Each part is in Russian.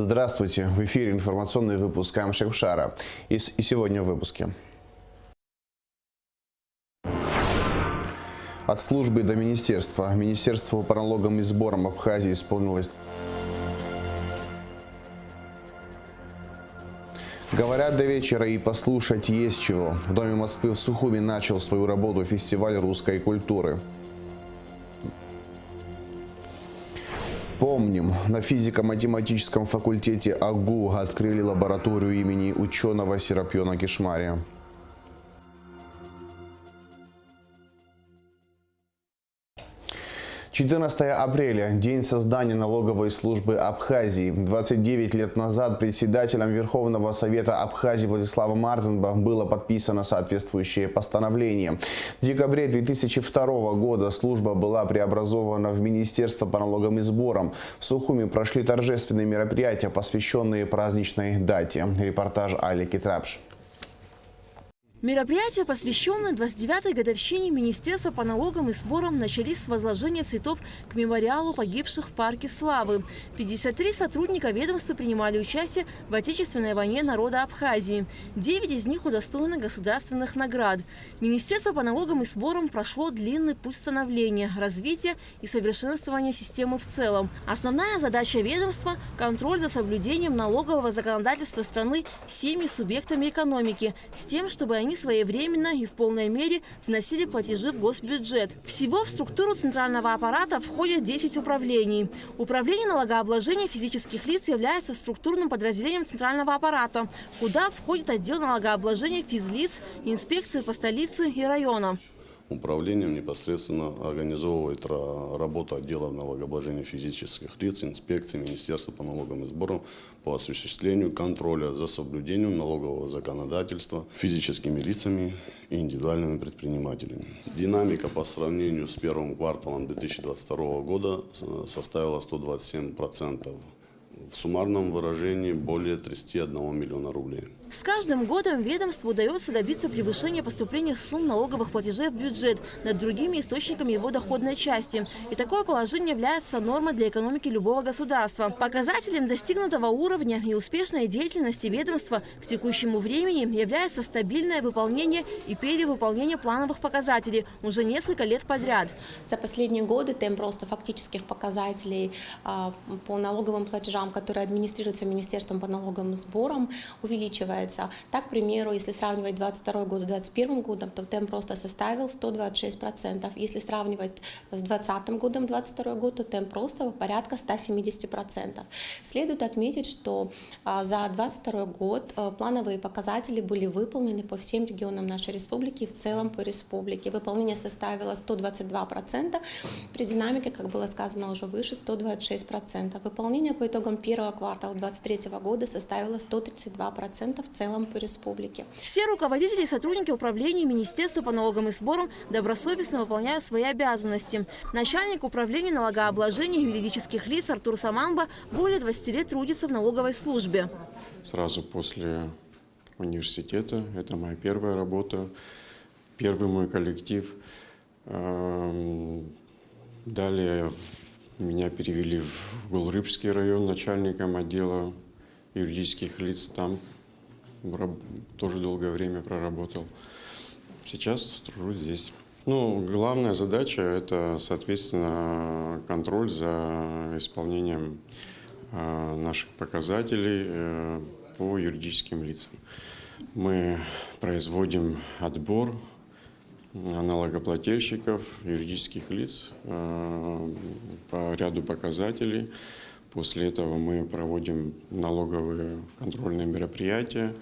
Здравствуйте! В эфире информационный выпуск Амшекшара. И сегодня в выпуске. От службы до министерства. Министерству по налогам и сборам Абхазии исполнилось. Говорят до вечера и послушать есть чего. В Доме Москвы в Сухуми начал свою работу фестиваль русской культуры. Помним, на физико-математическом факультете АГУ открыли лабораторию имени ученого Серапиона Кишмария. 14 апреля – день создания налоговой службы Абхазии. 29 лет назад председателем Верховного Совета Абхазии Владиславом Марзенбо было подписано соответствующее постановление. В декабре 2002 года служба была преобразована в Министерство по налогам и сборам. В Сухуми прошли торжественные мероприятия, посвященные праздничной дате. Репортаж Али Китрапш. Мероприятия, посвященные 29-й годовщине Министерства по налогам и сборам, начались с возложения цветов к мемориалу погибших в Парке Славы. 53 сотрудника ведомства принимали участие в Отечественной войне народа Абхазии. 9 из них удостоены государственных наград. Министерство по налогам и сборам прошло длинный путь становления, развития и совершенствования системы в целом. Основная задача ведомства – контроль за соблюдением налогового законодательства страны всеми субъектами экономики, с тем, чтобы они своевременно и в полной мере вносили платежи в госбюджет. Всего в структуру центрального аппарата входят 10 управлений. Управление налогообложения физических лиц является структурным подразделением центрального аппарата, куда входит отдел налогообложения физлиц, инспекции по столице и районам. Управлением непосредственно организовывает работу отдела налогообложения физических лиц, инспекции Министерства по налогам и сборам по осуществлению контроля за соблюдением налогового законодательства физическими лицами и индивидуальными предпринимателями. Динамика по сравнению с первым кварталом 2022 года составила 127%. В суммарном выражении более 31 миллиона рублей. С каждым годом ведомству удается добиться превышения поступления сумм налоговых платежей в бюджет над другими источниками его доходной части. И такое положение является нормой для экономики любого государства. Показателем достигнутого уровня и успешной деятельности ведомства к текущему времени является стабильное выполнение и перевыполнение плановых показателей уже несколько лет подряд. За последние годы темп роста фактических показателей по налоговым платежам, которые администрируются Министерством по налогам и сборам, увеличивается. Так, к примеру, если сравнивать 2022 год с 2021 годом, то темп роста составил 126%. Если сравнивать с 2020 годом 2022 год, то темп роста порядка 170%. Следует отметить, что за 2022 год плановые показатели были выполнены по всем регионам нашей республики и в целом по республике. Выполнение составило 122%, при динамике, как было сказано уже выше, 126%. Выполнение по итогам первого квартала 2023 года составило 132% в целом по республике. Все руководители и сотрудники управления Министерства по налогам и сборам добросовестно выполняют свои обязанности. Начальник управления налогообложения юридических лиц Артур Саманба более 20 лет трудится в налоговой службе. Сразу после университета, это моя первая работа, первый мой коллектив. Далее меня перевели в Гулрыбский район начальником отдела юридических лиц. Там тоже долгое время проработал. Сейчас тружусь здесь. Главная задача – это, соответственно, контроль за исполнением наших показателей по юридическим лицам. Мы производим отбор налогоплательщиков, юридических лиц по ряду показателей. После этого мы проводим налоговые контрольные мероприятия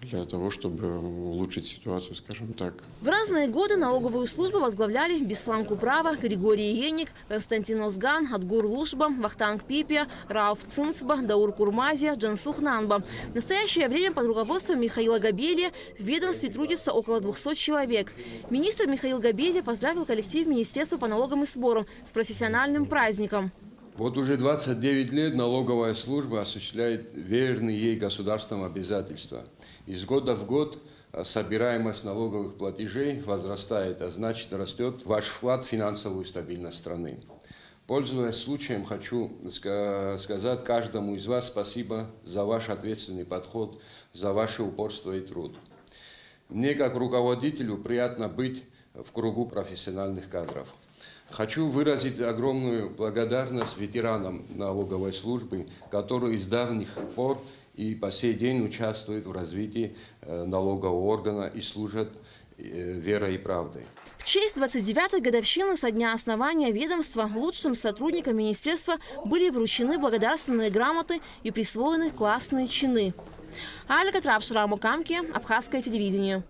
для того, чтобы улучшить ситуацию, скажем так. В разные годы налоговую службу возглавляли Беслан Куправа, Григорий Еник, Константин Озган, Адгур Лушба, Вахтанг Пипия, Рауф Цинцба, Даур Курмазия, Джансух Нанба. В настоящее время под руководством Михаила Габелия в ведомстве трудится около 200 человек. Министр Михаил Габелия поздравил коллектив Министерства по налогам и сборам с профессиональным праздником. Вот уже 29 лет налоговая служба осуществляет верные ей государственным обязательства. Из года в год собираемость налоговых платежей возрастает, а значит растет ваш вклад в финансовую стабильность страны. Пользуясь случаем, хочу сказать каждому из вас спасибо за ваш ответственный подход, за ваше упорство и труд. Мне, как руководителю, приятно быть в кругу профессиональных кадров. Хочу выразить огромную благодарность ветеранам налоговой службы, которые с давних пор и по сей день участвуют в развитии налогового органа и служат верой и правдой. В честь 29-й годовщины со дня основания ведомства лучшим сотрудникам министерства были вручены благодарственные грамоты и присвоены классные чины. Алька Трапшира Мукамки, Абхазское телевидение.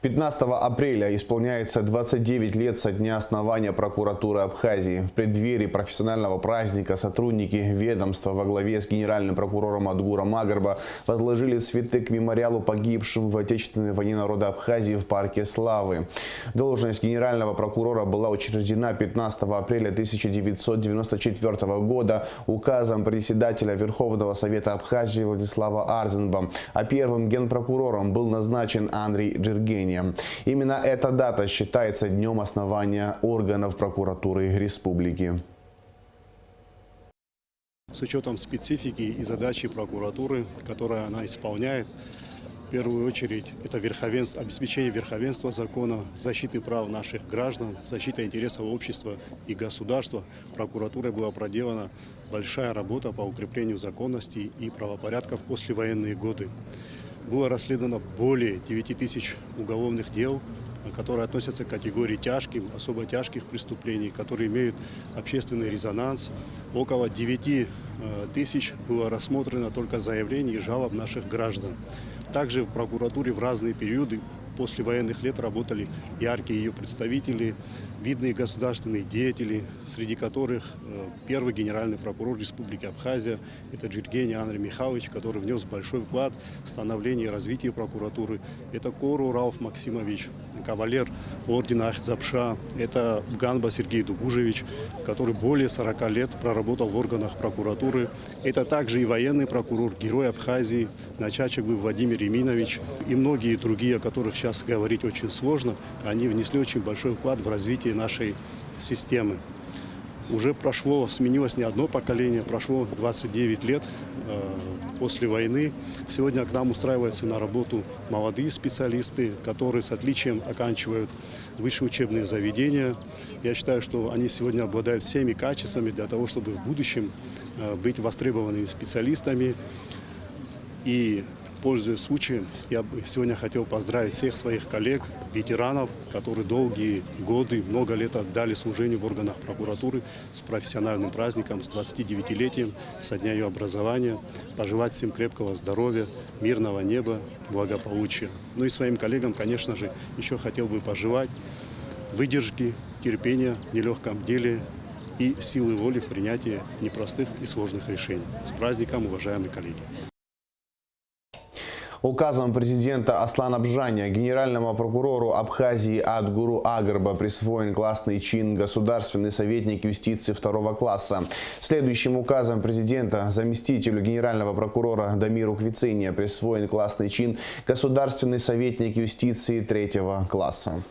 15 апреля исполняется 29 лет со дня основания прокуратуры Абхазии. В преддверии профессионального праздника сотрудники ведомства во главе с генеральным прокурором Адгуром Агарба возложили цветы к мемориалу погибшим в Отечественной войне народа Абхазии в парке Славы. Должность генерального прокурора была учреждена 15 апреля 1994 года указом председателя Верховного Совета Абхазии Владислава Арзенба, а первым генпрокурором был назначен Андрей Джиргения. Именно эта дата считается днем основания органов прокуратуры республики. С учетом специфики и задачи прокуратуры, которую она исполняет, в первую очередь это обеспечение верховенства закона, защиты прав наших граждан, защита интересов общества и государства. Прокуратурой была проделана большая работа по укреплению законности и правопорядка в послевоенные годы. Было расследовано более 9000 уголовных дел, которые относятся к категории тяжким, особо тяжких преступлений, которые имеют общественный резонанс. Около 9000 было рассмотрено только заявлений и жалоб наших граждан. Также в прокуратуре в разные периоды послевоенных лет работали яркие ее представители, видные государственные деятели, среди которых первый генеральный прокурор Республики Абхазия, это Джиргений Андрей Михайлович, который внес большой вклад в становление и развитие прокуратуры. Это Кору Рауф Максимович, кавалер ордена Ахтзапша, это Ганба Сергей Дугужевич, который более 40 лет проработал в органах прокуратуры. Это также и военный прокурор, герой Абхазии, Начачеглы Владимир Еминович и многие другие, о которых сейчас говорить очень сложно. Они внесли очень большой вклад в развитие нашей системы. Уже сменилось не одно поколение, прошло 29 лет после войны. Сегодня к нам устраиваются на работу молодые специалисты, которые с отличием оканчивают высшие учебные заведения. Я считаю, что они сегодня обладают всеми качествами для того, чтобы в будущем быть востребованными специалистами. И, пользуясь случаем, я бы сегодня хотел поздравить всех своих коллег, ветеранов, которые долгие годы, много лет отдали служению в органах прокуратуры, с профессиональным праздником, с 29-летием, со дня ее образования. Пожелать всем крепкого здоровья, мирного неба, благополучия. Ну и своим коллегам, конечно же, еще хотел бы пожелать выдержки, терпения в нелегком деле и силы воли в принятии непростых и сложных решений. С праздником, уважаемые коллеги! Указом президента Аслана Бжаня генеральному прокурору Абхазии Адгуру Агарба присвоен классный чин «Государственный советник юстиции второго класса». Следующим указом президента заместителю генерального прокурора Дамиру Квицине присвоен классный чин «Государственный советник юстиции третьего класса».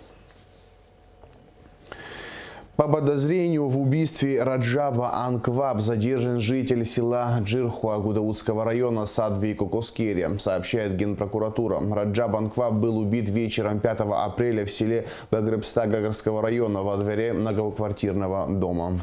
По подозрению в убийстве Раджаба Анкваб задержан житель села Джирхуа Гудаутского района Садби Кокоскери, сообщает Генпрокуратура. Раджаб Анкваб был убит вечером 5 апреля в селе Багребста Гагарского района во дворе многоквартирного дома.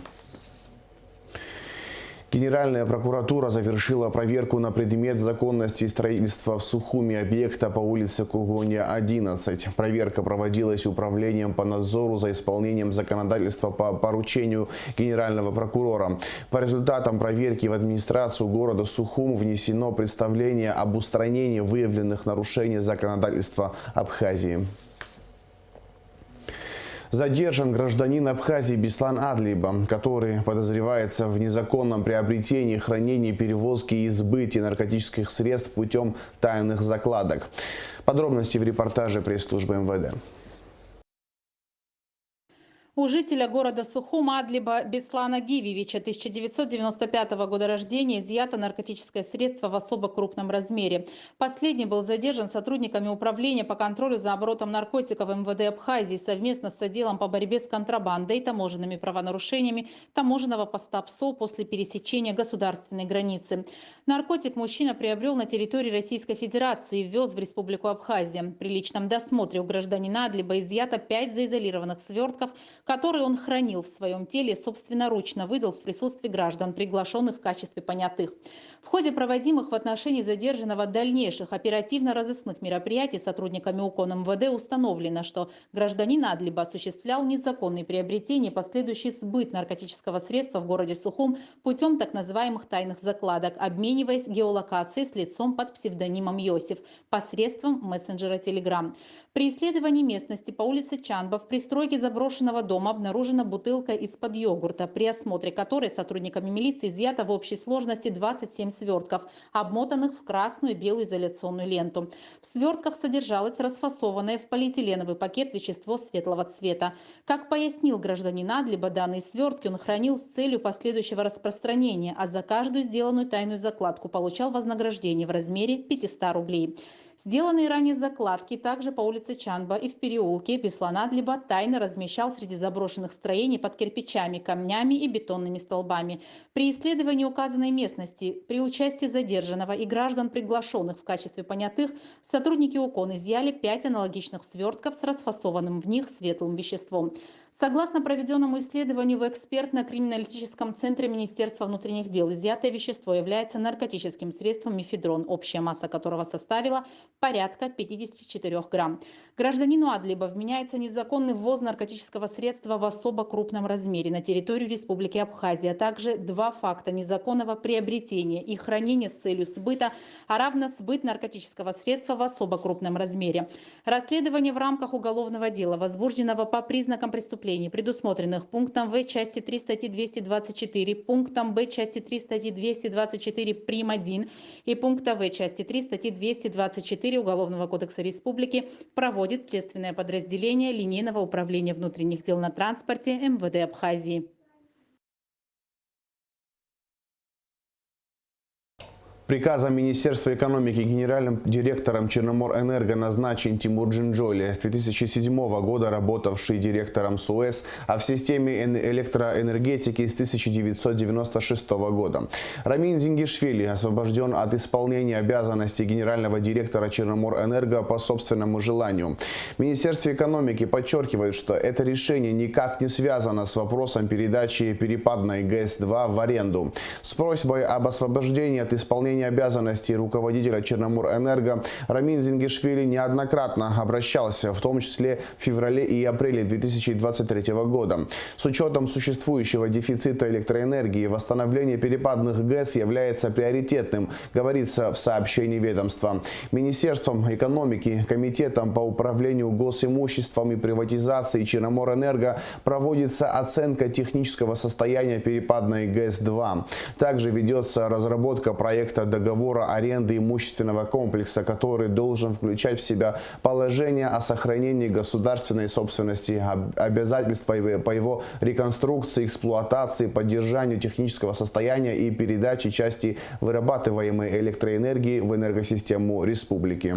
Генеральная прокуратура завершила проверку на предмет законности строительства в Сухуми объекта по улице Кугоня, 11. Проверка проводилась управлением по надзору за исполнением законодательства по поручению генерального прокурора. По результатам проверки в администрацию города Сухум внесено представление об устранении выявленных нарушений законодательства Абхазии. Задержан гражданин Абхазии Беслан Адлиба, который подозревается в незаконном приобретении, хранении, перевозке и сбытии наркотических средств путем тайных закладок. Подробности в репортаже пресс-службы МВД. У жителя города Сухум Адлиба Беслана Гивевича 1995 года рождения изъято наркотическое средство в особо крупном размере. Последний был задержан сотрудниками Управления по контролю за оборотом наркотиков МВД Абхазии совместно с отделом по борьбе с контрабандой и таможенными правонарушениями таможенного поста ПСО после пересечения государственной границы. Наркотик мужчина приобрел на территории Российской Федерации и ввез в Республику Абхазия. При личном досмотре у гражданина Адлиба изъято 5 заизолированных свертков, которые он хранил в своем теле и собственноручно выдал в присутствии граждан, приглашенных в качестве понятых. В ходе проводимых в отношении задержанного дальнейших оперативно-розыскных мероприятий сотрудниками УКОН МВД установлено, что гражданин Адлиба осуществлял незаконные приобретения и последующий сбыт наркотического средства в городе Сухум путем так называемых тайных закладок, обмениваясь геолокацией с лицом под псевдонимом Йосиф посредством мессенджера Telegram. При исследовании местности по улице Чанба в пристройке заброшенного дома обнаружена бутылка из-под йогурта, при осмотре которой сотрудниками милиции изъято в общей сложности 27 свертков, обмотанных в красную и белую изоляционную ленту. В свертках содержалось расфасованное в полиэтиленовый пакет вещество светлого цвета. Как пояснил гражданин Адлиба, данные свертки он хранил с целью последующего распространения, а за каждую сделанную тайную закладку получал вознаграждение в размере 500 рублей. Сделанные ранее закладки также по улице Чанба и в переулке Беслан Адлиба тайно размещал среди заброшенных строений под кирпичами, камнями и бетонными столбами. При исследовании указанной местности при участии задержанного и граждан, приглашенных в качестве понятых, сотрудники УКОН изъяли 5 аналогичных свертков с расфасованным в них светлым веществом. Согласно проведенному исследованию в экспертно-криминалистическом центре Министерства внутренних дел, изъятое вещество является наркотическим средством мефедрон, общая масса которого составила порядка 54 грамм. Гражданину Адлиба вменяется незаконный ввоз наркотического средства в особо крупном размере на территорию Республики Абхазия, а также 2 факта незаконного приобретения и хранения с целью сбыта, а равно сбыт наркотического средства в особо крупном размере. Расследование в рамках уголовного дела, возбужденного по признакам преступлений, предусмотренных пунктом В части 3 статьи 224, пунктом Б части 3 статьи 224 прим. 1 и пункта В части 3 статьи 224 Уголовного кодекса Республики проводит следственное подразделение Линейного управления внутренних дел на транспорте МВД Абхазии. Приказом Министерства экономики генеральным директором Черноморэнерго назначен Тимур Джинджоли, с 2007 года работавший директором СУЭС, а в системе электроэнергетики с 1996 года. Рамин Зингишвили освобожден от исполнения обязанностей генерального директора Черноморэнерго по собственному желанию. В Министерстве экономики подчеркивают, что это решение никак не связано с вопросом передачи перепадной ГЭС-2 в аренду. С просьбой об освобождении от исполнения обязанностей руководителя Черноморэнерго Рамин Зингишвили неоднократно обращался, в том числе в феврале и апреле 2023 года. С учетом существующего дефицита электроэнергии, восстановление перепадных ГЭС является приоритетным, говорится в сообщении ведомства. Министерством экономики, Комитетом по управлению госимуществом и приватизации Черноморэнерго проводится оценка технического состояния перепадной ГЭС-2. Также ведется разработка проекта договора аренды имущественного комплекса, который должен включать в себя положение о сохранении государственной собственности, обязательства по его реконструкции, эксплуатации, поддержанию технического состояния и передаче части вырабатываемой электроэнергии в энергосистему республики.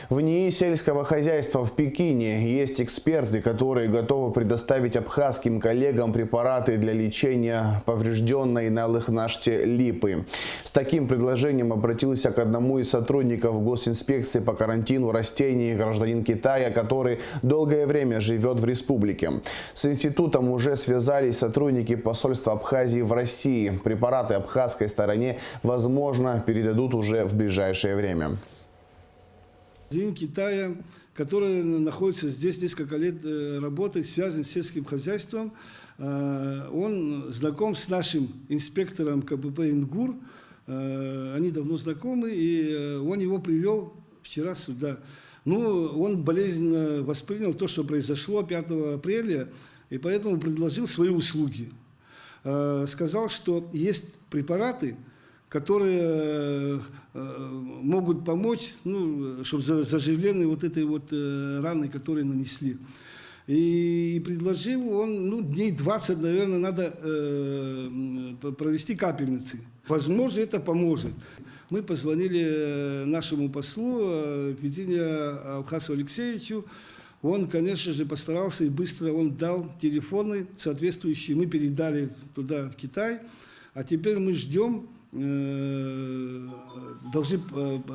В НИИ сельского хозяйства в Пекине есть эксперты, которые готовы предоставить абхазским коллегам препараты для лечения поврежденной на лыхнаште липы. С таким предложением обратился к одному из сотрудников госинспекции по карантину растений гражданин Китая, который долгое время живет в республике. С институтом уже связались сотрудники посольства Абхазии в России. Препараты абхазской стороне, возможно, передадут уже в ближайшее время. Гражданин Китая, который находится здесь несколько лет, работает, связан с сельским хозяйством. Он знаком с нашим инспектором КПП «Ингур». Они давно знакомы, и он его привел вчера сюда. Он болезненно воспринял то, что произошло 5 апреля, и поэтому предложил свои услуги. Сказал, что есть препараты, которые могут помочь, ну, чтобы заживлены вот этой вот раны, которые нанесли. И предложил он, ну, дней 20, наверное, надо провести капельницы. Возможно, это поможет. Мы позвонили нашему послу Квитине Алхасу Алексеевичу. Он, конечно же, постарался и быстро он дал телефоны соответствующие. Мы передали туда, в Китай. А теперь мы ждем, должны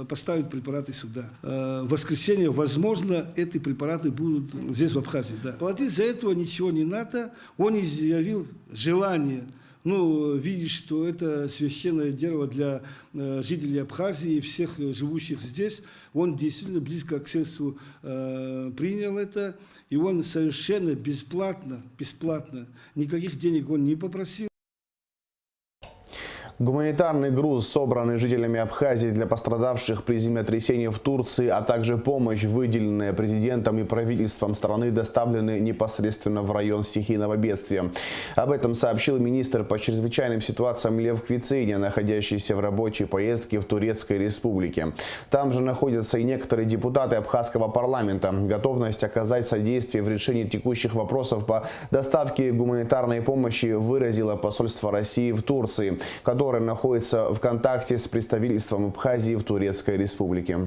поставить препараты сюда. В воскресенье, возможно, эти препараты будут здесь, в Абхазии. Да. Платить за этого ничего не надо. Он изъявил желание, ну, видишь, что это священное дерево для жителей Абхазии и всех живущих здесь. Он действительно близко к сердцу принял это. И он совершенно бесплатно, никаких денег он не попросил. Гуманитарный груз, собранный жителями Абхазии для пострадавших при землетрясении в Турции, а также помощь, выделенная президентом и правительством страны, доставлены непосредственно в район стихийного бедствия. Об этом сообщил министр по чрезвычайным ситуациям Лев Квицыня, находящийся в рабочей поездке в Турецкой Республике. Там же находятся и некоторые депутаты абхазского парламента. Готовность оказать содействие в решении текущих вопросов по доставке гуманитарной помощи выразило посольство России в Турции, которое находится в контакте с представительством Абхазии в Турецкой Республике.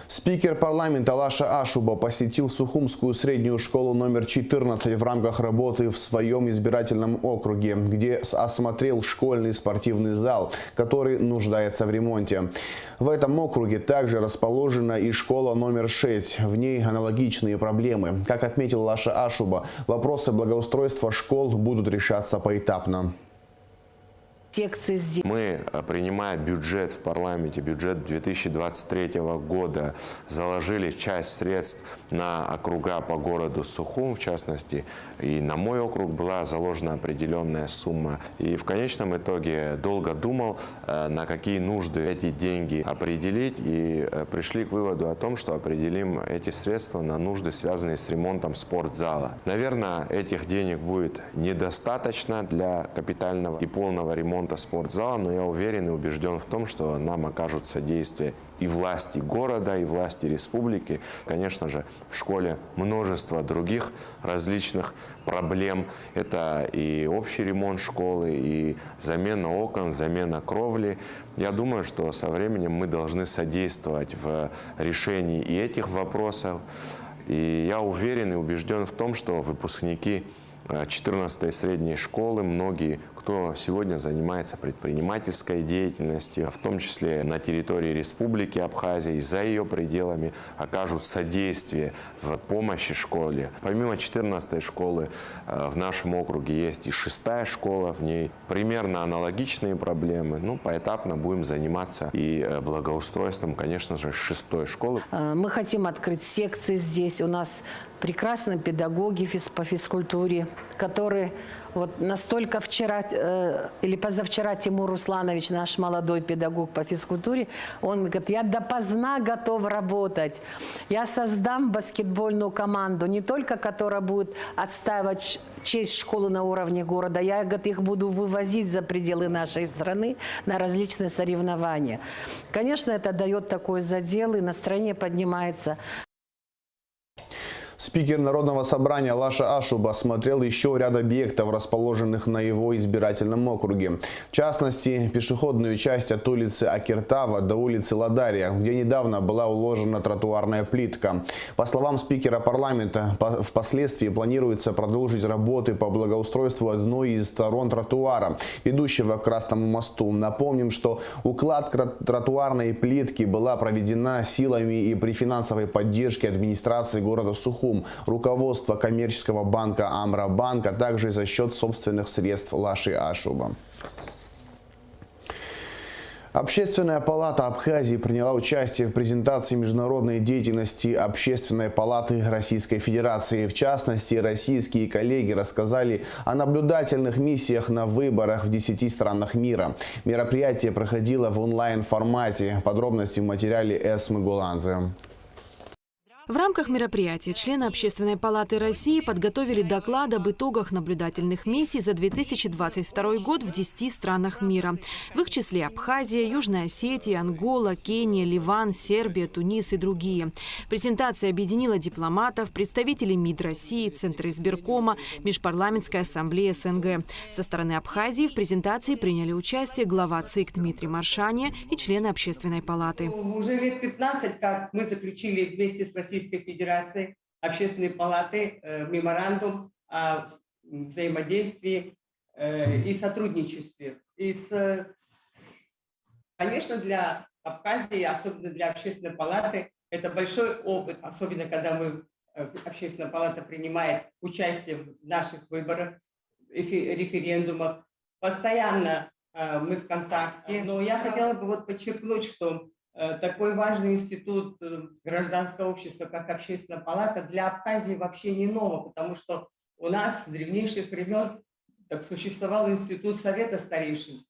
Спикер парламента Лаша Ашуба посетил Сухумскую среднюю школу номер 14 в рамках работы в своем избирательном округе, где осмотрел школьный спортивный зал, который нуждается в ремонте. В этом округе также расположена и школа номер 6. В ней аналогичные проблемы. Как отметил Лаша Ашуба, вопросы благоустройства школ будут решаться поэтапно. Мы, принимая бюджет в парламенте, бюджет 2023 года, заложили часть средств на округа по городу Сухум, в частности, и на мой округ была заложена определенная сумма. И в конечном итоге долго думал, на какие нужды эти деньги определить, и пришли к выводу о том, что определим эти средства на нужды, связанные с ремонтом спортзала. Наверное, этих денег будет недостаточно для капитального и полного ремонта спортзала, но я уверен и убежден в том, что нам окажут содействие и власти города, и власти республики. Конечно же, в школе множество других различных проблем. Это и общий ремонт школы, и замена окон, замена кровли. Я думаю, что со временем мы должны содействовать в решении и этих вопросов. И я уверен и убежден в том, что выпускники 14-й средней школы, многие, кто сегодня занимается предпринимательской деятельностью, в том числе на территории Республики Абхазия и за ее пределами, окажут содействие в помощи школе. Помимо 14-й школы в нашем округе есть и 6-я школа, в ней примерно аналогичные проблемы. Ну, поэтапно будем заниматься и благоустройством, конечно же, 6-й школы. Мы хотим открыть секции здесь. У нас прекрасные педагоги по физкультуре, которые вот настолько вчера или позавчера Тимур Русланович, наш молодой педагог по физкультуре, он говорит: я допоздна готов работать. Я создам баскетбольную команду, не только которая будет отстаивать честь школы на уровне города, я, говорит, их буду вывозить за пределы нашей страны на различные соревнования. Конечно, это дает такой задел, и настроение поднимается. Спикер Народного собрания Лаша Ашуба осмотрел еще ряд объектов, расположенных на его избирательном округе. В частности, пешеходную часть от улицы Акиртава до улицы Ладария, где недавно была уложена тротуарная плитка. По словам спикера парламента, впоследствии планируется продолжить работы по благоустройству одной из сторон тротуара, ведущего к Красному мосту. Напомним, что укладка тротуарной плитки была проведена силами и при финансовой поддержке администрации города Сухум, руководства коммерческого банка Амрабанк, а также за счет собственных средств Лаши Ашуба. Общественная палата Абхазии приняла участие в презентации международной деятельности Общественной палаты Российской Федерации. В частности, российские коллеги рассказали о наблюдательных миссиях на выборах в 10 странах мира. Мероприятие проходило в онлайн-формате. Подробности в материале Эсмы Гуладзе. В рамках мероприятия члены Общественной палаты России подготовили доклад об итогах наблюдательных миссий за 2022 год в 10 странах мира. В их числе Абхазия, Южная Осетия, Ангола, Кения, Ливан, Сербия, Тунис и другие. Презентация объединила дипломатов, представителей МИД России, Центра избиркома, Межпарламентской ассамблеи СНГ. Со стороны Абхазии в презентации приняли участие глава ЦИК Дмитрий Маршания и члены Общественной палаты. Уже лет 15, как мы заключили вместе с Российской Федерацией Общественной палаты меморандум о взаимодействии и сотрудничестве. Конечно, для Абхазии, особенно для Общественной палаты, это большой опыт, особенно когда Общественная палата принимает участие в наших выборах, референдумах. Постоянно мы в контакте. Но я хотела бы подчеркнуть, что такой важный институт гражданского общества, как Общественная палата, для Абхазии вообще не ново, потому что у нас с древнейших времен существовал институт Совета старейшин,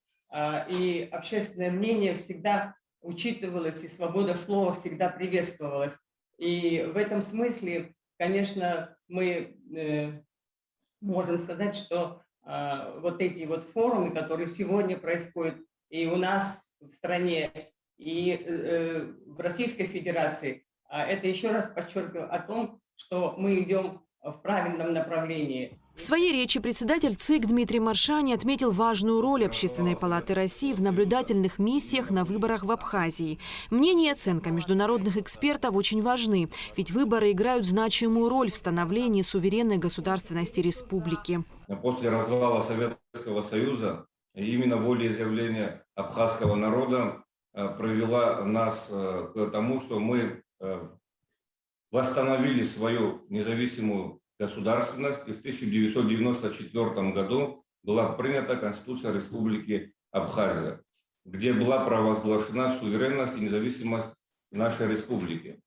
и общественное мнение всегда учитывалось, и свобода слова всегда приветствовалась. И в этом смысле, конечно, мы можем сказать, что вот эти форумы, которые сегодня происходят и у нас в стране, и в Российской Федерации, это еще раз подчеркиваю о том, что мы идем в правильном направлении. В своей речи председатель ЦИК Дмитрий Маршани отметил важную роль Общественной палаты России в наблюдательных миссиях на выборах в Абхазии. Мнение и оценка международных экспертов очень важны, ведь выборы играют значимую роль в становлении суверенной государственности республики. После развала Советского Союза именно волеизъявление абхазского народа привела нас к тому, что мы восстановили свою независимую государственность, и в 1994 году была принята Конституция Республики Абхазия, где была провозглашена суверенность и независимость нашей республики.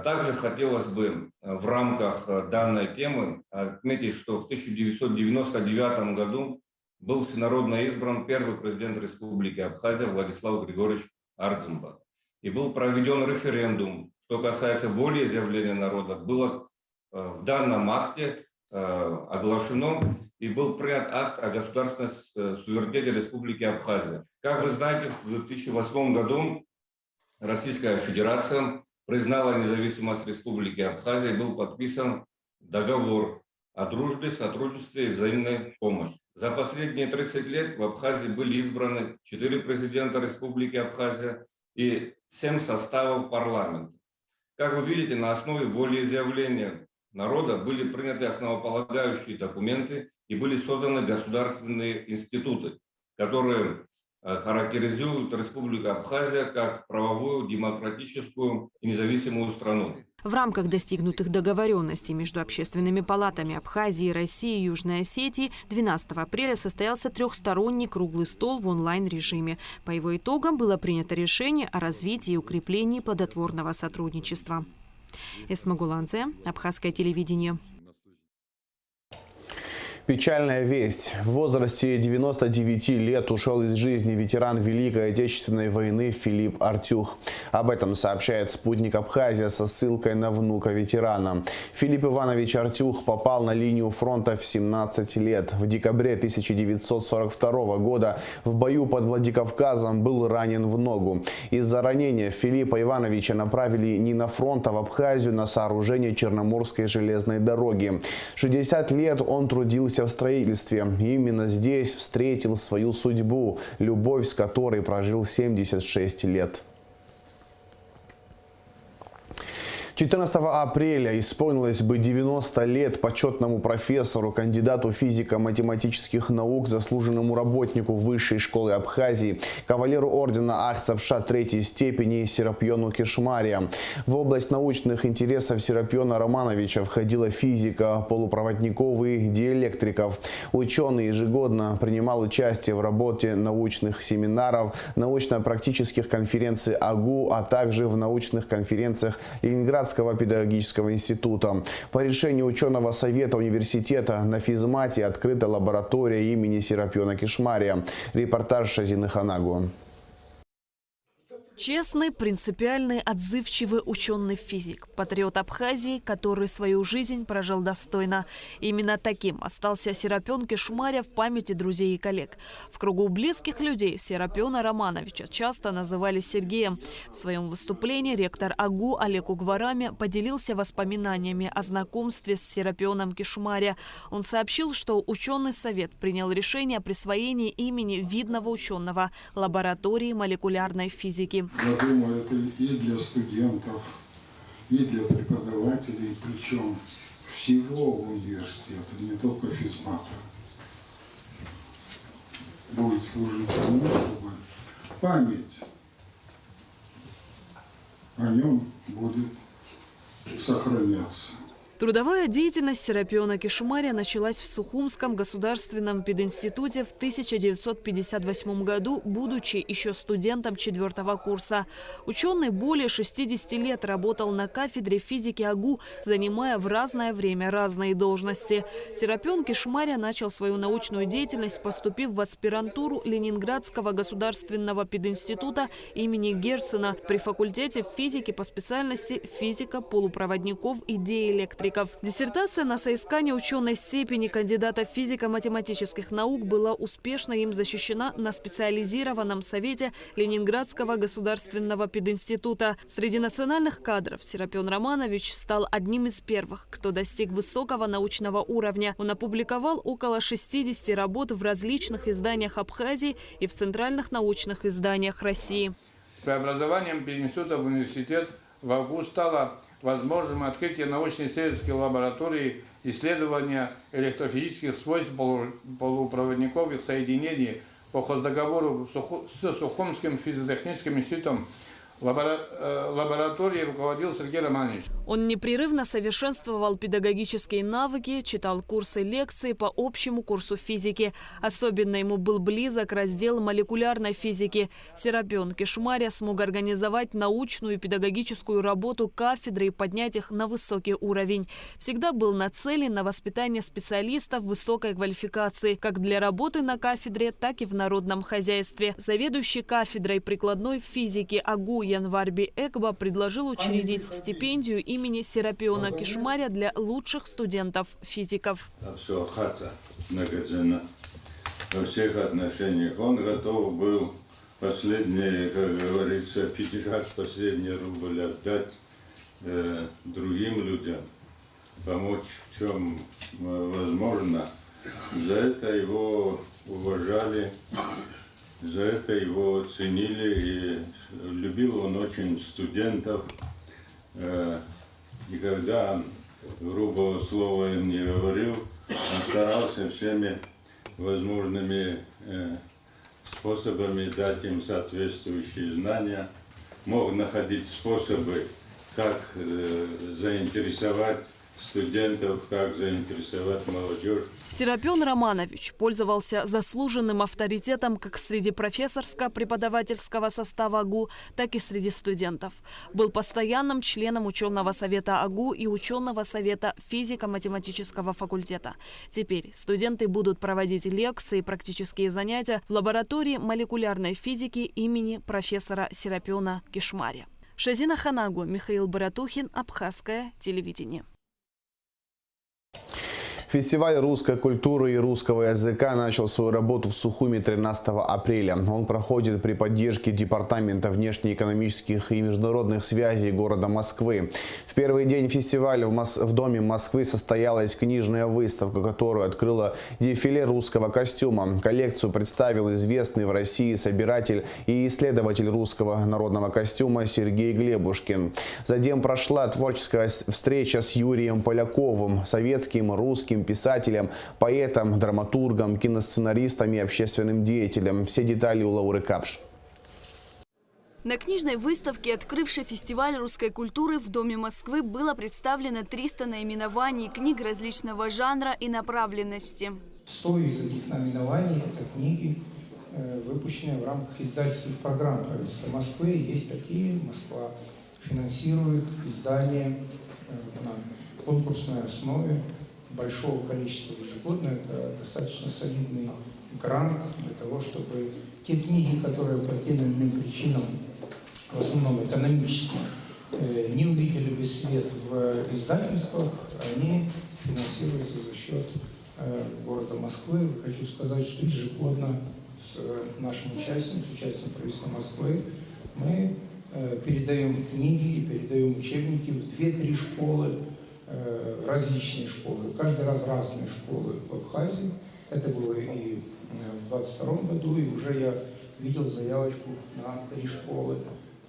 Также хотелось бы в рамках данной темы отметить, что в 1999 году был всенародно избран первый президент Республики Абхазия Владислав Григорьевич Ардзумба. И был проведен референдум, что касается волеизъявления народа, было в данном акте оглашено и был принят акт о государственной суверенитете Республики Абхазия. Как вы знаете, в 2008 году Российская Федерация признала независимость Республики Абхазия и был подписан договор о дружбе, сотрудничестве и взаимной помощи. За последние 30 лет в Абхазии были избраны 4 президента Республики Абхазия и 7 составов парламента. Как вы видите, на основе волеизъявления народа были приняты основополагающие документы и были созданы государственные институты, которые характеризуют Республику Абхазия как правовую, демократическую и независимую страну. В рамках достигнутых договоренностей между общественными палатами Абхазии, России и Южной Осетии 12 апреля состоялся трехсторонний круглый стол в онлайн-режиме. По его итогам было принято решение о развитии и укреплении плодотворного сотрудничества. Эсма Гуланзе, Абхазское телевидение. Печальная весть. В возрасте 99 лет ушел из жизни ветеран Великой Отечественной войны Филипп Артюх. Об этом сообщает спутник Абхазия со ссылкой на внука ветерана. Филипп Иванович Артюх попал на линию фронта в 17 лет. В декабре 1942 года в бою под Владикавказом был ранен в ногу. Из-за ранения Филиппа Ивановича направили не на фронт, а в Абхазию на сооружение Черноморской железной дороги. 60 лет он трудился в строительстве. Именно здесь встретил свою судьбу, любовь с которой прожил 76 лет. 14 апреля исполнилось бы 90 лет почетному профессору, кандидату физико-математических наук, заслуженному работнику Высшей школы Абхазии, кавалеру ордена Ахцевша 3-й степени Серапиону Кишмария. В область научных интересов Серапиона Романовича входила физика, полупроводников и диэлектриков. Ученый ежегодно принимал участие в работе научных семинаров, научно-практических конференций АГУ, а также в научных конференциях Ленинградского педагогического института. По решению ученого совета университета на физмате открыта лаборатория имени Серапиона Кишмария. Репортаж Шазины Ханагу. Честный, принципиальный, отзывчивый ученый-физик, патриот Абхазии, который свою жизнь прожил достойно. Именно таким остался Серапион Кишмаря в памяти друзей и коллег. В кругу близких людей Серапиона Романовича часто называли Сергеем. В своем выступлении ректор АГУ Олег Угварами поделился воспоминаниями о знакомстве с Серапионом Кишмаря. Он сообщил, что ученый совет принял решение о присвоении имени видного ученого лаборатории молекулярной физики. Я думаю, это и для студентов, и для преподавателей, причем всего университета, не только физмата, будет служить тому, чтобы память о нем будет сохраняться. Трудовая деятельность Серапиона Кишмаря началась в Сухумском государственном пединституте в 1958 году, будучи еще студентом 4-го курса. Ученый более 60 лет работал на кафедре физики АГУ, занимая в разное время разные должности. Серапион Кишмаря начал свою научную деятельность, поступив в аспирантуру Ленинградского государственного пединститута имени Герцена при факультете физики по специальности физика полупроводников и диэлектриков. Диссертация на соискание ученой степени кандидата физико-математических наук была успешно им защищена на специализированном совете Ленинградского государственного пединститута. Среди национальных кадров Серапион Романович стал одним из первых, кто достиг высокого научного уровня. Он опубликовал около 60 работ в различных изданиях Абхазии и в центральных научных изданиях России. Преобразованием пединститута в университет в АГУ стало возможным открытие научно-исследовательской лаборатории исследования электрофизических свойств полупроводников и их соединений по хоздоговору с Сухумским физико-техническим институтом. Лабораторией руководил Сергей Романович. Он непрерывно совершенствовал педагогические навыки, читал курсы лекции по общему курсу физики. Особенно ему был близок раздел молекулярной физики. Серапион Кишмаря смог организовать научную и педагогическую работу кафедры и поднять их на высокий уровень. Всегда был нацелен на воспитание специалистов высокой квалификации, как для работы на кафедре, так и в народном хозяйстве. Заведующий кафедрой прикладной физики АГУ Январби Экба предложил учредить стипендию имени Серапиона Кишмаря для лучших студентов-физиков. Во всех отношениях. Он готов был последний, как говорится, пятижак, последний рубль отдать другим людям, помочь в чем возможно. За это его уважали, за это его ценили, и любил он очень студентов. И когда грубого слова им не говорил, он старался всеми возможными способами дать им соответствующие знания, мог находить способы, как заинтересовать студентов, как заинтересовать молодежь. Серапион Романович пользовался заслуженным авторитетом как среди профессорско-преподавательского состава АГУ, так и среди студентов. Был постоянным членом ученого совета АГУ и ученого совета физико-математического факультета. Теперь студенты будут проводить лекции и практические занятия в лаборатории молекулярной физики имени профессора Серапиона Кишмаря. Шазина Ханагу, Михаил Баратухин, Абхазское телевидение. Фестиваль русской культуры и русского языка начал свою работу в Сухуми 13 апреля. Он проходит при поддержке Департамента внешнеэкономических и международных связей города Москвы. В первый день фестиваля в Доме Москвы состоялась книжная выставка, которую открыла дефиле русского костюма. Коллекцию представил известный в России собиратель и исследователь русского народного костюма Сергей Глебушкин. Затем прошла творческая встреча с Юрием Поляковым, советским, русским писателем, поэтом, драматургом, киносценаристом и общественным деятелем. Все детали у Лауры Капш. На книжной выставке, открывшей фестиваль русской культуры в Доме Москвы, было представлено 300 наименований книг различного жанра и направленности. 100 из этих наименований – это книги, выпущенные в рамках издательских программ правительства Москвы. Есть такие. Москва финансирует издание на конкурсной основе большого количества ежегодно. Это достаточно солидный грант для того, чтобы те книги, которые по тем или иным причинам в основном экономических, не увидели бы свет в издательствах, они финансируются за счет города Москвы. Хочу сказать, что ежегодно с нашим участием, с участием правительства Москвы, мы передаем книги и передаем учебники в 2-3 школы, различные школы, каждый раз разные школы в Абхазии. Это было и в 2022 году, и уже я видел заявочку на 3 школы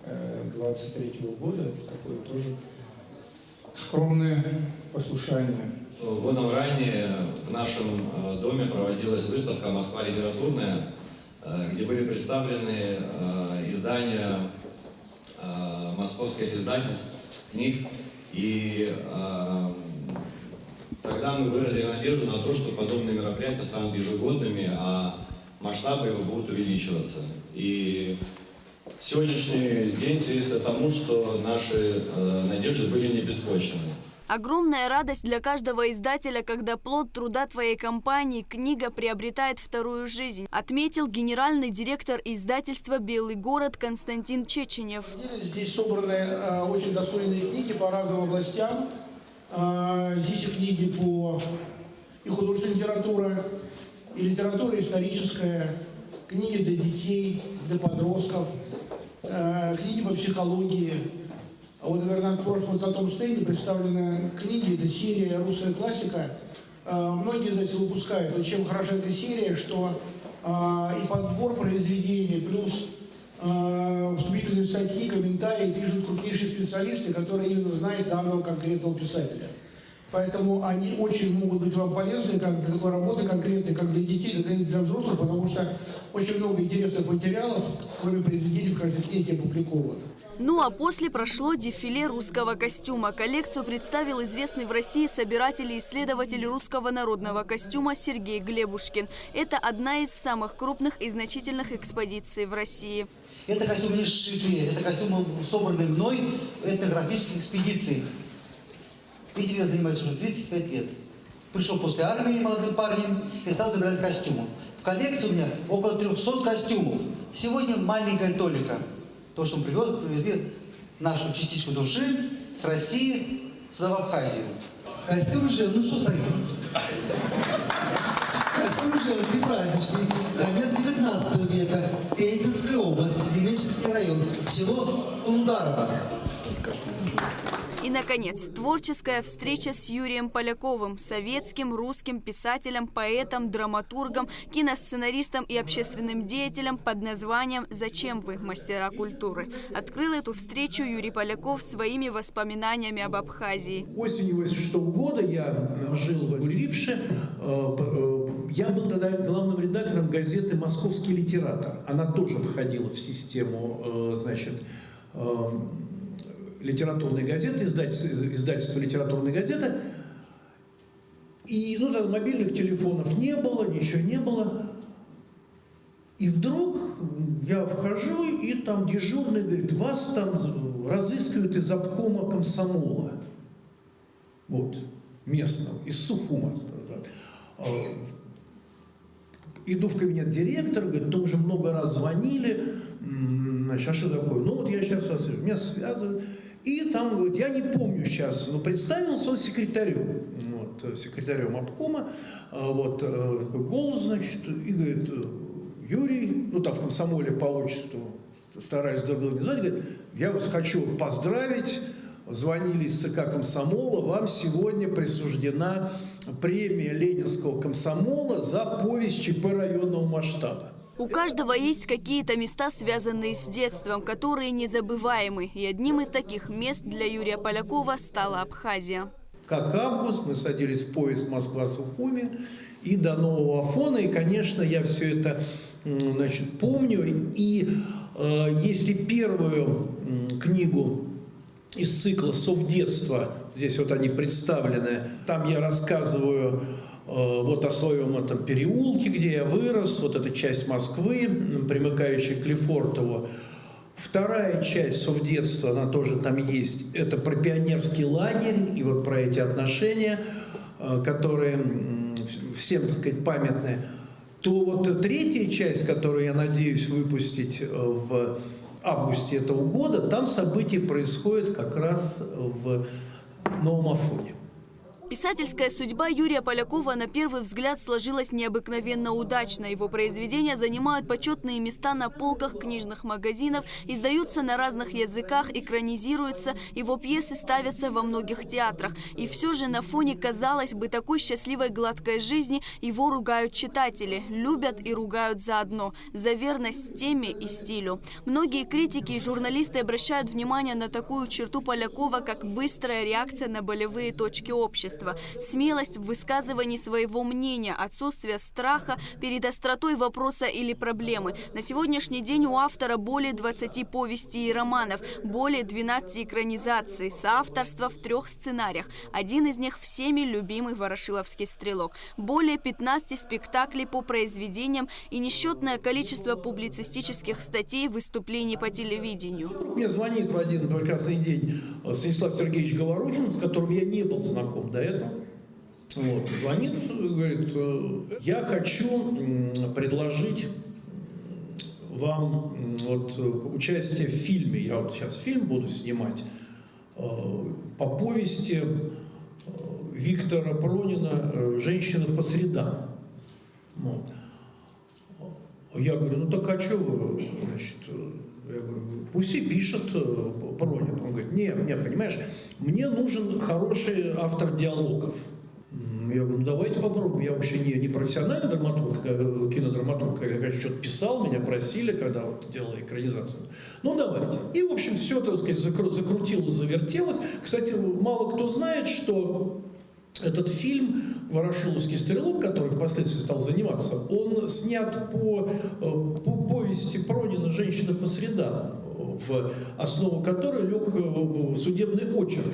2023 года. Это такое тоже скромное послушание. Годом ранее в нашем доме проводилась выставка «Москва литературная», где были представлены издания московских издательств, книг. И тогда мы выразили надежду на то, что подобные мероприятия станут ежегодными, а масштабы его будут увеличиваться. И сегодняшний день свидетельствует тому, что наши надежды были не беспочвенны. Огромная радость для каждого издателя, когда плод труда твоей компании, книга приобретает вторую жизнь, отметил генеральный директор издательства «Белый город» Константин Чеченев. Здесь собраны очень достойные книги по разным областям. Здесь и книги по и художественная литература, и литература историческая, книги для детей, для подростков, книги по психологии. Вот, наверное, вот на том стенде представлены книги, это серия «Русская классика». Многие издательства выпускают. Но чем хороша эта серия, что и подбор произведений, плюс вступительные статьи, комментарии пишут крупнейшие специалисты, которые именно знают данного конкретного писателя. Поэтому они очень могут быть вам полезны, как для такой работы конкретной, как для детей, так и для взрослых, потому что очень много интересных материалов, кроме произведений, в каждой книге опубликовано. Ну а после прошло дефиле русского костюма. Коллекцию представил известный в России собиратель и исследователь русского народного костюма Сергей Глебушкин. Это одна из самых крупных и значительных экспозиций в России. Это костюмы не сшитые, это костюмы, собранные мной в этнографической экспедиции. Этим я занимаюсь уже 35 лет. Пришел после армии молодым парнем и стал забирать костюмы. В коллекции у меня около 300 костюмов. Сегодня маленькая толика. То, что мы привезли нашу частичку души с России в Абхазию. Костюм же, ну что стоит? Костюм женский, праздничный, конец 19 века, Пензенская область, Земельческий район, село Кунударово. И, наконец, творческая встреча с Юрием Поляковым, советским русским писателем, поэтом, драматургом, киносценаристом и общественным деятелем под названием «Зачем вы, мастера культуры?». Открыл эту встречу Юрий Поляков своими воспоминаниями об Абхазии. Осенью 1986 года я жил в Урипше. Я был тогда главным редактором газеты «Московский литератор». Она тоже входила в систему, значит, литературной газеты, издательство «Литературная газета». И ну, тогда мобильных телефонов не было, ничего не было. И вдруг я вхожу, и там дежурный говорит: вас там разыскивают из обкома комсомола. Вот, местного, из Сухума. Иду в кабинет директора, говорит: то уже много раз звонили. Значит, а что такое? Ну вот я сейчас меня связывают. И там, говорит, я не помню сейчас, но представился он секретарем, вот, секретарем обкома, вот, такой голос, значит, и говорит: Юрий, ну там в комсомоле по отчеству старались друг друга не звать, говорит: я вас хочу поздравить, звонили из ЦК комсомола, вам сегодня присуждена премия Ленинского комсомола за повесть ЧП районного масштаба. У каждого есть какие-то места, связанные с детством, которые незабываемы. И одним из таких мест для Юрия Полякова стала Абхазия. Как август, мы садились в поезд Москва-Сухуми и до Нового Афона. И, конечно, я все это, значит, помню. И если первую книгу из цикла «Совдетство», здесь вот они представлены, там я рассказываю вот о своем этом переулке, где я вырос, вот эта часть Москвы, примыкающая к Лефортово. Вторая часть «Совдетства», она тоже там есть, это про пионерский лагерь и вот про эти отношения, которые всем, так сказать, памятны. То вот третья часть, которую я надеюсь выпустить в августе этого года, там события происходят как раз в Новом Афоне. Писательская судьба Юрия Полякова на первый взгляд сложилась необыкновенно удачно. Его произведения занимают почетные места на полках книжных магазинов, издаются на разных языках, экранизируются, его пьесы ставятся во многих театрах. И все же на фоне, казалось бы, такой счастливой гладкой жизни его ругают читатели, любят и ругают заодно, за верность теме и стилю. Многие критики и журналисты обращают внимание на такую черту Полякова, как быстрая реакция на болевые точки общества. Смелость в высказывании своего мнения, отсутствие страха перед остротой вопроса или проблемы. На сегодняшний день у автора более 20 повестей и романов, более 12 экранизаций, соавторство в 3 сценариях. Один из них всеми любимый «Ворошиловский стрелок». Более 15 спектаклей по произведениям и несчетное количество публицистических статей, выступлений по телевидению. Мне звонит в один прекрасный день Станислав Сергеевич Говорухин, с которым я не был знаком до этого. Вот, звонит, говорит: я хочу предложить вам участие в фильме. Я вот сейчас фильм буду снимать по повести Виктора Пронина «Женщина по средам». Вот. Я говорю: ну так а что вы, значит, я говорю, пусть и пишет Пронин. Он говорит: нет, понимаешь, мне нужен хороший автор диалогов. Я говорю: ну давайте попробуем. Я вообще не профессиональный драматург, кинодраматург. Я, конечно, что-то писал, меня просили, когда вот делали экранизацию. Ну давайте. И, в общем, все, так сказать, закрутилось, завертелось. Кстати, мало кто знает, что этот фильм «Ворошиловский стрелок», который впоследствии стал заниматься, он снят по повести Пронина «Женщина по средам», в основу которой лег судебный очерк,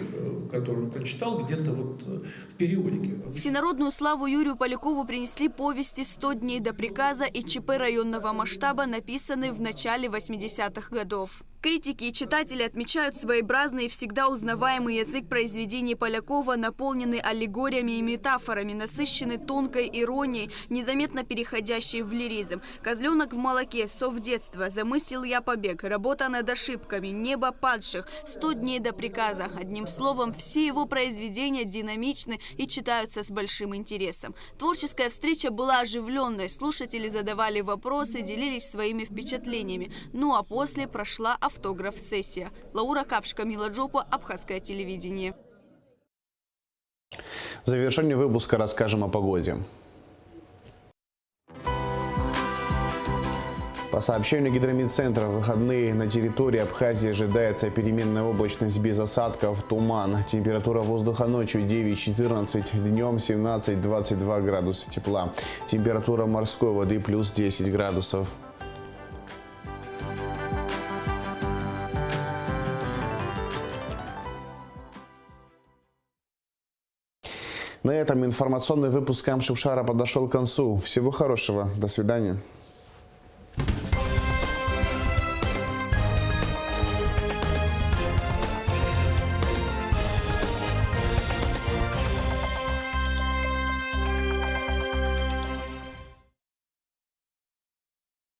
который он прочитал где-то вот в периодике. Всенародную славу Юрию Полякову принесли повести «100 дней до приказа» и ЧП районного масштаба, написанные в начале 80-х годов. Критики и читатели отмечают своеобразный и всегда узнаваемый язык произведений Полякова, наполненный аллегориями и метафорами, насыщенный тонкой иронией, незаметно переходящей в лиризм. «Козленок в молоке», «Совдетство», «Замыслил я побег», «Работа над ошибками», «Небо падших», «100 дней до приказа». Одним словом, все его произведения динамичны и читаются с большим интересом. Творческая встреча была оживленной, слушатели задавали вопросы, делились своими впечатлениями. Ну а после прошла автограф-сессия. Лаура Капшка, Мила Джопа, Абхазское телевидение. В завершении выпуска расскажем о погоде. По сообщению гидромедцентра, в выходные на территории Абхазии ожидается переменная облачность без осадков, туман. Температура воздуха ночью 9-14, днем 17-22 градуса тепла. Температура морской воды плюс 10 градусов. На этом информационный выпуск Камшипшара подошел к концу. Всего хорошего. До свидания.